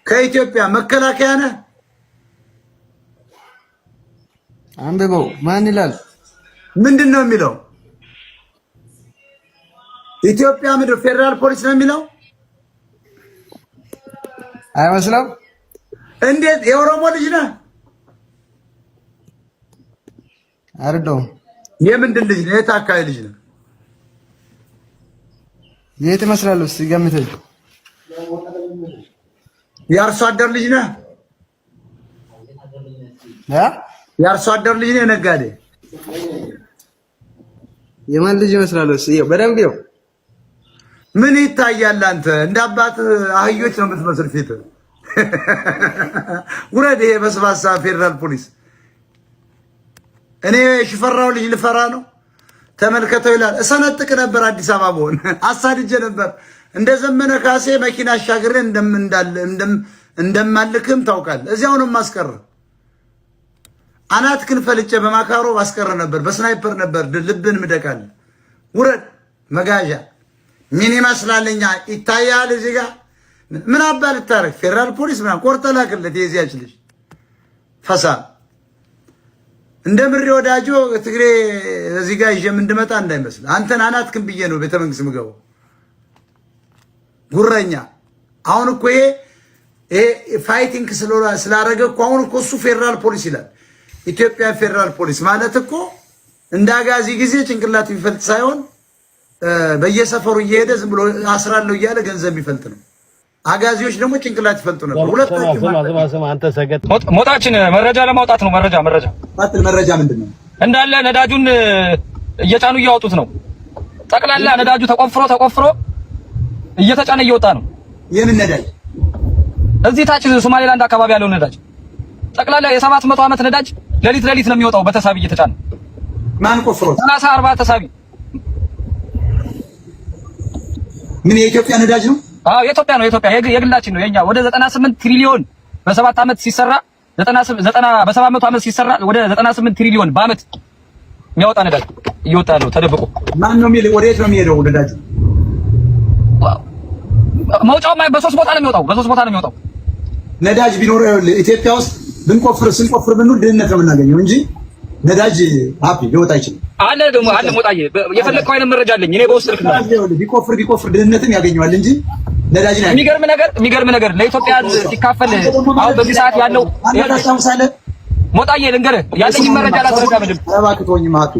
ከኢትዮጵያ መከላከያ ነህ? አንብበው። ማን ይላል? ምንድነው የሚለው? ኢትዮጵያ ምድር ፌደራል ፖሊስ ነው የሚለው? አይመስልም? እንዴት የኦሮሞ ልጅ ነህ? አይደለም። የምንድን ልጅ ነህ? የት አካባቢ ልጅ ነህ? የት ይመስላል? እስኪ ገምተኝ። የአርሶ አደር ልጅ ነህ? የአርሶ አደር ልጅ ነህ? ነጋዴ? የማን ልጅ ይመስላል? እስኪ በደንብ ይው። ምን ይታያል? አንተ እንደ አባት አህዮች ነው የምትመስል ፊት። ውረድ! ይሄ በስባሳ ፌደራል ፖሊስ። እኔ ሽፈራው ልጅ ልፈራ ነው? ተመልከተው ይላል። እሰነጥቅ ነበር አዲስ አበባ በሆን አሳድጄ ነበር። እንደ ዘመነ ካሴ መኪና አሻግሬ እንደማልክም ታውቃለህ። እዚያው ነው ማስቀረ። አናት ክን ፈልጬ በማካሮ ማስቀረ ነበር። በስናይፐር ነበር ልብን ምደቃል። ውረድ! መጋዣ ምን ይመስላልኛ? ይታያል እዚህ ጋር ምን አባል ታረክ? ፌደራል ፖሊስ ምናምን ቆርጠህ ላክለት። የዚያች ልጅ ፈሳ እንደ ምሬ ወዳጆ ትግሬ እዚህ ጋር ይዤ እንድመጣ እንዳይመስል። አንተን አናት ክን ብዬ ነው ቤተ መንግስት ምገባው። ጉረኛ አሁን እኮ ይሄ ፋይቲንግ ስላደረገ እኮ አሁን እኮ እሱ ፌደራል ፖሊስ ይላል። ኢትዮጵያ ፌደራል ፖሊስ ማለት እኮ እንደ አጋዚ ጊዜ ጭንቅላት የሚፈልጥ ሳይሆን በየሰፈሩ እየሄደ ዝም ብሎ አስራለሁ እያለ ገንዘብ የሚፈልጥ ነው። አጋዚዎች ደግሞ ጭንቅላት ይፈልጡ ነበር። ሁለታችሁ አንተ ሰገጥ ሞጣችን መረጃ ለማውጣት ነው። መረጃ ምንድነው? እንዳለ ነዳጁን እየጫኑ እያወጡት ነው። ጠቅላላ ነዳጁ ተቆፍሮ እየተጫነ እየወጣ ነው። የምን ነዳጅ? እዚህ ታች ሶማሌላንድ አካባቢ ያለው ነዳጅ ጠቅላላ የ700 ዓመት ነዳጅ ሌሊት ነው የሚወጣው በተሳቢ እየተጫነ። ማን ቆፍሮት? 30-40 ተሳቢ። ምን የኢትዮጵያ ነዳጅ ነው? አዎ የኢትዮጵያ ነው። የኢትዮጵያ የግላችን ነው የኛ። ወደ 98 ትሪሊዮን በ7 ዓመት ሲሰራ 90 በ700 ዓመት ሲሰራ ወደ 98 ትሪሊዮን በአመት የሚያወጣ ነዳጅ እየወጣ ነው ተደብቆ። ማን ነው የሚል? ወዴት ነው የሚሄደው ነዳጅ? መውጫው በሶስት ቦታ ነው የሚወጣው። ነዳጅ ቢኖረው ኢትዮጵያ ውስጥ ስንቆፍር ብንል ድህነት ነው የምናገኘው እንጂ ነዳጅ ሀፒ ሊወጣ አይችልም። አለ ሞጣዬ፣ የፈለግከው አይነት መረጃ አለኝ እኔ በውስጥ ልክ ነው። ቢቆፍር ድህነትም ያገኘዋል እንጂ ነዳጅ ነው። የሚገርም ነገር ለኢትዮጵያ ሲካፈል አሁን በዚህ ሰዓት ያለው ሞጣዬ ልንገርህ፣ ያለኝ መረጃ ላስረዳ። ምንም እባክህ ማቱ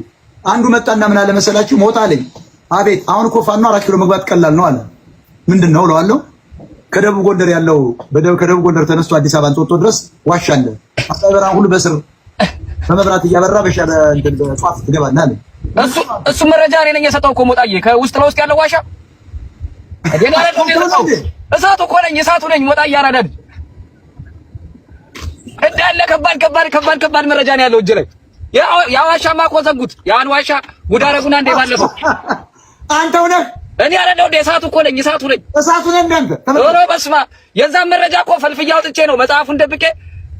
አንዱ መጣና ምን አለ መሰላችሁ? ሞጣ አለኝ። አቤት አሁን እኮ ፋኖ 4 ኪሎ መግባት ቀላል ነው አለ። ምንድን ነው እለዋለሁ። ከደቡብ ጎንደር ያለው ከደቡብ ጎንደር ተነስቶ አዲስ አበባ እንጦጦ ድረስ ዋሻ አለ። አሳበራን ሁሉ በስር በመብራት እያበራ በሻለ እንትን በጧፍ ትገባለህ አለ። እሱ መረጃ እኔ ነኝ የሰጠው እኮ ሞጣዬ። ከውስጥ ለውስጥ ያለው ዋሻ እኔ አይደለም እሳቱ እኮ ነኝ፣ እሳቱ ነኝ ሞጣዬ። አራዳድ እንዳለ ከባድ መረጃ ነው ያለው እጅ ላይ። ያ ዋሻማ እኮ ዘጉት። ያን ዋሻ ጉድ አደረጉና እንደ ባለፈው አንተው ነህ። እኔ አይደለም እንደ እሳቱ እኮ ነኝ፣ እሳቱ ነኝ። እንዳንተ ኧረ በስመ አብ። የዛን መረጃ እኮ ፈልፍያ አውጥቼ ነው መጽሐፉን ደብቄ።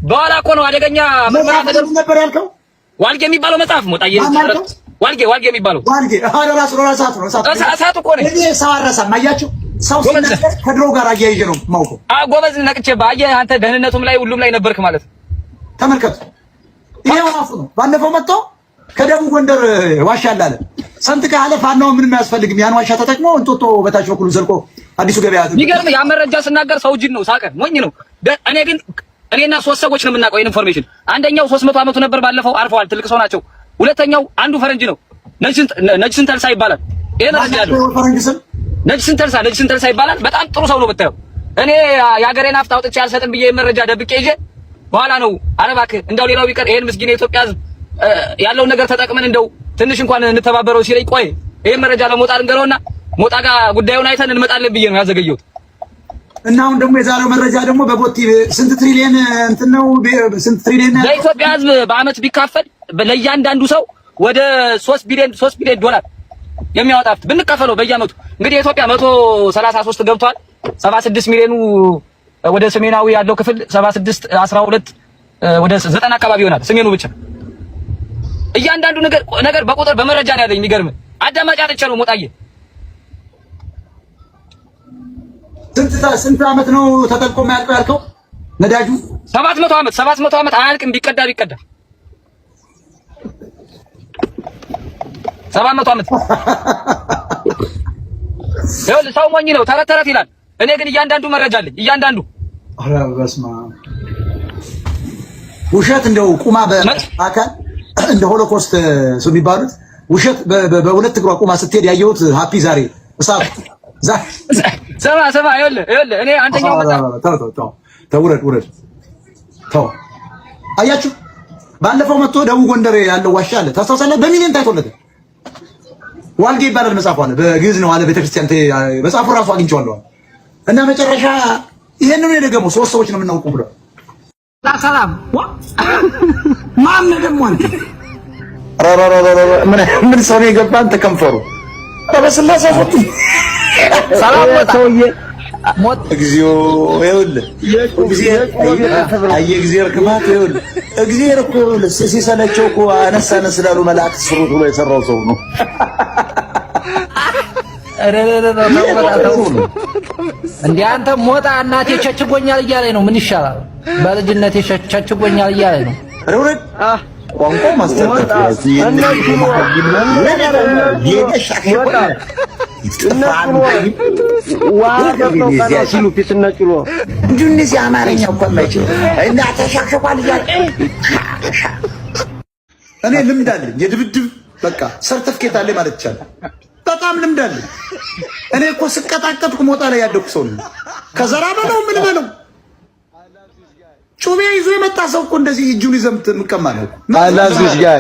በኋላ እኮ ነው አደገኛ ምርመራ ተደርጎ ነበር ያልከው። ዋልጌ የሚባለው መጽሐፍ ሞጣዬ፣ ዋልጌ የሚባለው እሳቱ እኮ ነኝ። እኔ ሰው አረሳም። አያችሁ ሰው ሲናገር ከድሮ ጋር አያይዤ ነው የማውቀው። ጎበዝ ነቅቼ ባየህ አንተ ደህንነቱም ላይ ሁሉም ላይ ነበርክ ማለት። ተመልከቱ፣ ይሄው ራሱ ነው። ባለፈው መጥቶ ከደቡብ ጎንደር ዋሻ አለ ሰንት ካለ ፋናው ምንም አያስፈልግም። ያን ዋሻ ተጠቅሞ እንጦጦ በታች በኩል ዘልቆ አዲሱ ገበያ የሚገርም ያ መረጃ ስናገር ሰው ጅን ነው ሳቀ ሞኝ ነው። እኔና 3 ሰዎች ነው የምናውቀው ኢንፎርሜሽን። አንደኛው 300 ዓመቱ ነበር ባለፈው አርፈዋል፣ ትልቅ ሰው ናቸው። ሁለተኛው አንዱ ፈረንጅ ነው፣ ነጅ ስንተልሳ ይባላል። ይሄ መረጃ ያለው ነጅ ስንተልሳ ይባላል። በጣም ጥሩ ሰው ነው ብታየው። እኔ የሀገሬን ሀብት አውጥቼ አልሰጥም ብዬ መረጃ ደብቄ ይዤ በኋላ ነው ኧረ እባክህ እንደው ሌላው ቢቀር ይሄን ምስኪን የኢትዮጵያ ሕዝብ ያለውን ነገር ተጠቅመን እንደው ትንሽ እንኳን እንተባበረው ሲለኝ ቆይ ይሄን መረጃ ለሞጣ ልንገረውና ሞጣ ጋር ጉዳዩን አይተን እንመጣለን ብዬ ነው ያዘገየሁት። እና አሁን ደግሞ የዛሬው መረጃ ደግሞ በቦቲ ስንት ትሪሊየን እንትን ነው? ስንት ትሪሊየን ለኢትዮጵያ ሕዝብ በአመት ቢካፈል ለእያንዳንዱ ሰው ወደ 3 ቢሊዮን ዶላር የሚያወጣ ሀብት ብንካፈለው በየአመቱ እንግዲህ የኢትዮጵያ 133 ገብቷል። 76 ሚሊዮኑ ወደ ሰሜናዊ ያለው ክፍል 76 12 ወደ 90 አካባቢ ይሆናል ሰሜኑ ብቻ። እያንዳንዱ ነገር በቁጥር በመረጃ ነው ያለኝ። የሚገርም አዳማጭ አጥቼ ነው ሞጣዬ። ስንት ዓመት ነው ተጠልቆ የማያልቀው ያልከው? ነዳጁ 700 ዓመት አያልቅም። ቢቀዳ 700 ዓመት። ይኸውልህ ሰው ሞኝ ነው፣ ተረት ይላል። እኔ ግን እያንዳንዱ መረጃ አለኝ። እያንዳንዱ ኧረ በስመ አብ ውሸት እንደው ቁማ በአካል እንደ ሆሎኮስት ሰው የሚባሉት ውሸት በሁለት እግሯ ቁማ ስትሄድ ያየሁት ሃፒ ዛሬ እሳት ሰማ ይኸውልህ እኔ አንደኛው ውረድ ተው። አያችሁ ባለፈው መጥቶ ደቡብ ጎንደር ያለው ዋሻ አለ ታስታውሳለህ? በሚሊዮን ታይቶለት ዋልጌ ይባላል መጽሐፉ አለ በግዕዝ ነው አለ ቤተክርስቲያን መጽሐፉ ራሱ አግኝቼዋለሁ። እና መጨረሻ ይሄንን ነው የደገመው። 3 ሰዎች ነው የምናውቀው ብሎ ሰላም ማን ደግሞ አንተ ምን ሰው ነው የገባን ተከንፈሩ በስላሴ ፈጥ ሰላም ወጣውዬ ሞት እግዚኦ ይኸውልህ እግዚአብሔር ክማት ይኸውልህ እግዚአብሔር እኮ ሲሰለቸው እኮ አነሳነ ስላሉ መላእክት ስሩት ብሎ የሰራው ሰው ነው። እንዴ አንተ ሞጣ እናቴ ቸችጎኛል እያለኝ ነው። ምን ይሻላል? በልጅነቴ ቸችጎኛል እያለኝ ነው። ረውረድ ቋንቋ ማስተማር እኔ ልምድ አለኝ የድብድብ በቃ ሰርተፍኬት አለኝ ማለት ይቻላል። በጣም ልምድ አለኝ። እኔ እኮ ስቀጣቀጥኩ ሞጣ ላይ ያደኩ ሰው ነኝ። ከዘራ በለው ምን በለው ጩቤ ይዞ የመጣ ሰው እኮ እንደዚህ እጁን ይዘምት ምቀማ ነው። አላዝሽ ጋር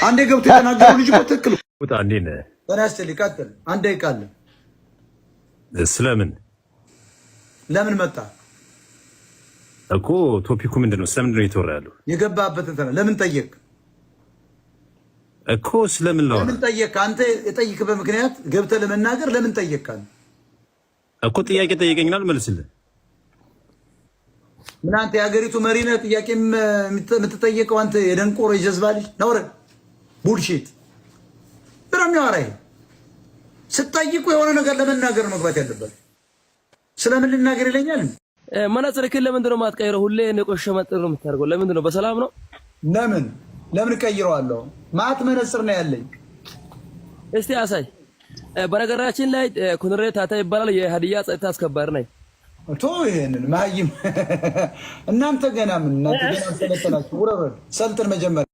አንዴ ገብቶ የተናገረው ልጅ እኮ ትክክል ወጣ እንዴ ነህ? በራስህ ሊቀጥል አንዴ ይቃል ስለምን ለምን መጣ እኮ ቶፒኩ ምንድነው? ስለምንድነው እየተወራ ያለው? የገባበት እንትን ለምን ጠየቅ እኮ ስለምን ነው? ለምን ጠየቅ? አንተ የጠይቅበት ምክንያት ገብተህ ለመናገር ለምን ጠየቅካል? እኮ ጥያቄ ጠየቀኝና ልመልስልህ። ምን አንተ የሀገሪቱ መሪ ነህ? ጥያቄ የምትጠየቀው አንተ የደንቆሮ የጀዝባ ልጅ ነው። ቡልሺት ብራም ያወራ ይሄ ስጠይቁ የሆነ ነገር ለመናገር መግባት ያለበት ስለምን ልናገር ይለኛል። መነጽርክን ለምንድን ነው የማትቀይረው? ሁሌ ንቆሽ መጥር ነው የምታደርገው። ለምንድን ነው? በሰላም ነው? ለምን ቀይረዋለሁ? ማት መነጽር ነው ያለኝ። እስቲ አሳይ። በነገራችን ላይ ኮሎኔል ታታ ይባላል። የሀዲያ ጸጥታ አስከባሪ ነኝ። ቶ ይሄንን ማይም እናንተ ገና ምን እናንተ ገና ሰለጠናችሁ። ውረድ ሰልጥን መጀመሪያ